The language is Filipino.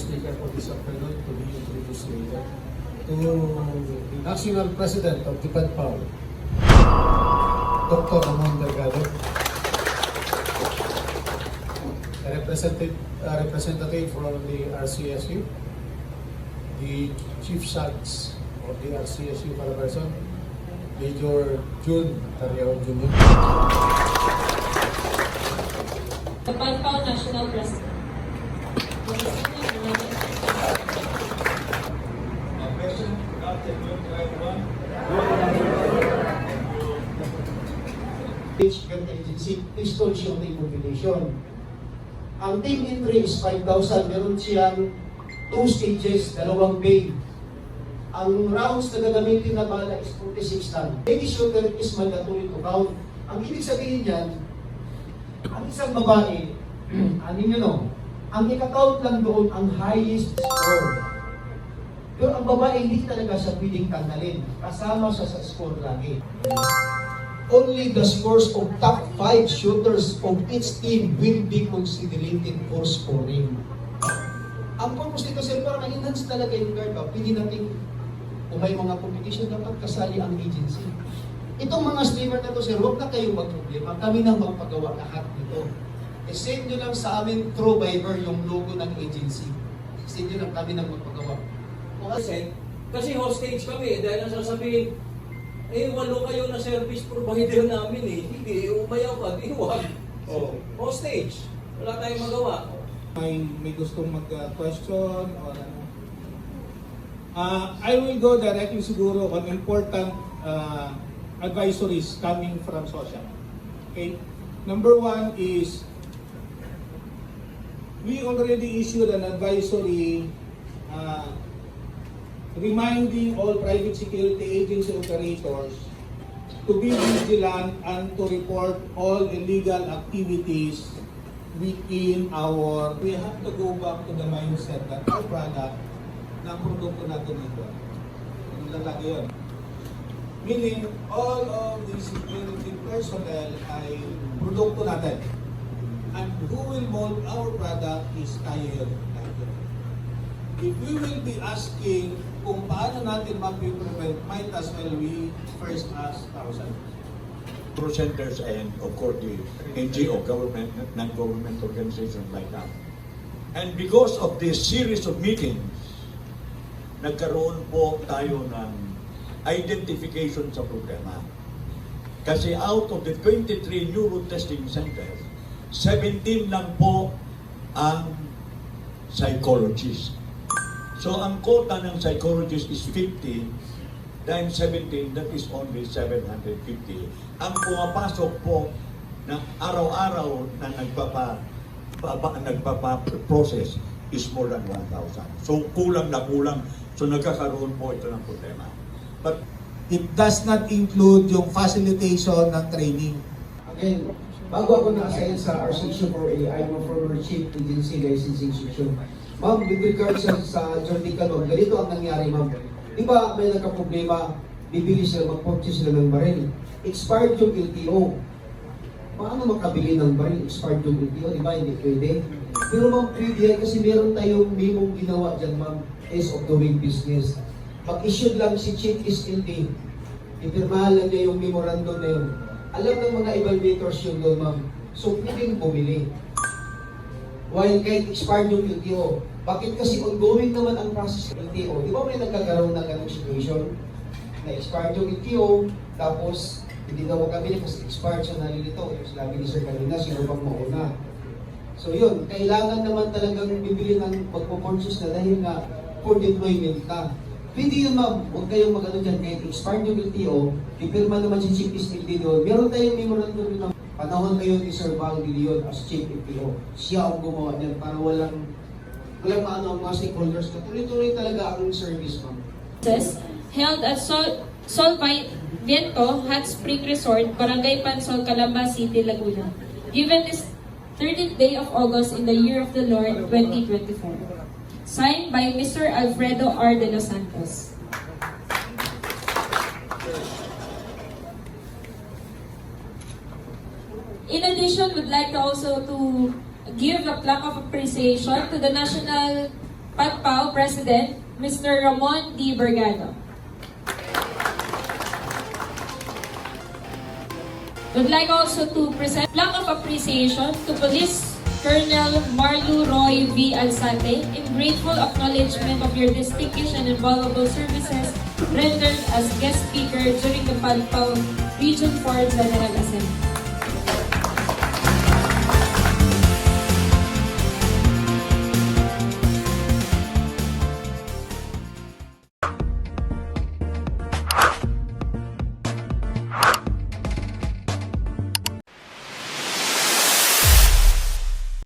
speaker for this afternoon to be introduced later. To the National President of the PEDPAL, Dr. Ramon Delgado, a representative from the RCSU, the Chief SAGs of the RCSU Calabarzon, Major June Tariao Jr. The PEDPAL National President. President, good afternoon to everyone. Government agency, please don't show the population. Ang team entry is 5,000. Meron siyang 2 stages, 2 bay. Ang rounds na gagamitin na bala is 46 lang. Baby shooter is mandatory to count. Ang ibig sabihin yan, ang isang babae, ang ika-count lang doon ang highest score. Pero ang babae, hindi talaga siya pwedeng tanggalin. Kasama siya sa score lagi. Only the scores of top 5 shooters of each team will be considered for scoring. Ang purpose nito, sir, para ma-enhance talaga yung guard ba? Pwede natin, kung may mga competition, dapat kasali ang agency. Itong mga streamer na to, sir, huwag na kayong magproblema. Kami nang magpagawa lahat nito. I-send nyo lang sa amin through Viber yung logo ng agency. I-send nyo lang kami nang magpagawa. Kasi hostage kami, dahil ang sasabihin, walo kayo na service provider namin eh. Hindi, umayaw ka, diwag. Hostage. Wala tayong magawa. May gustong mag-question or ano. I will go directly siguro on important advisories coming from social. Okay? Number 1 is we already issued an advisory reminding all private security agency operators to be vigilant and to report all illegal activities within our... We have to go back to the mindset that our product ng produkto natin ito. Yung lalaki yun. Meaning, all of the security personnel ay produkto natin. And who will mold our product is tayo yun. If we will be asking kung paano natin mag-prevent, might as well we first ask ourselves. Pro centers and of course the NGO, government, non-government organizations like that. And because of this series of meetings, nagkaroon po tayo ng identification sa problema. Kasi out of the 23 neuro testing centers, 17 lang po ang psychologists. So ang quota ng psychologist is 50, then 17, that is only 750. Ang pumapasok po na araw-araw na nagpapa-process is more than 1,000. So kulang na kulang. So nagkakaroon po ito ng problema. But It does not include yung facilitation ng training. Again, bago ako na-assign sa RCSU 4A, I'm a former Chief Agency Licensing Section. Ma'am, with regards sa Jordica, ganito ang nangyari, ma'am. Di ba may nagka-problema, bibili sila, mag-purchase sila ng baril. Expired yung LTO. Paano makabili ng baril? Expired yung LTO, di ba? Hindi pwede. Pero ma'am, pwede yan kasi meron tayong memong ginawa dyan, ma'am, is of doing business. Pag-issue lang si Chief SLD, ipirmahan lang niya yung memorandum na yun. Alam ng mga evaluators yun doon, ma'am. So, pwedeng bumili. While kahit expired yung LTO. Bakit kasi ongoing naman ang process ng LTO? Di ba may nagkakaroon ng ganong situation? Na expired yung LTO, tapos hindi daw makabili kasi expired siya, nalilito. Yung sabi ni Sir kanina, sino pang mauna. So yun, kailangan naman talagang bibili ng magpo-purchase na dahil nga for deployment na. Pwede yun, ma'am. Huwag kayong mag-ano dyan. Kahit expired yung LTO, ipirma naman si Chief SLD doon. Meron tayong memorandum ng panahon ngayon ni Sir Val de Leon as Chief LTO. Siya ang gumawa niyan para walang maano ang mga stakeholders. Tuloy-tuloy talaga ang service, ma'am. Held at Sol Viento Hot Spring Resort, Barangay Pansol, Calamba City, Laguna. Given this 13th day of August in the year of the Lord 2024. Signed by Mr. Alfredo R. de los Santos. In addition, we'd like to also give a plaque of appreciation to the National Patpao President, Mr. Ramon D. Bergado. Would like also to present plaque of appreciation to Police Colonel Marlu Roy V. Alzate in grateful acknowledgement of your distinguished and invaluable services rendered as guest speaker during the Patpao Region 4 General Assembly.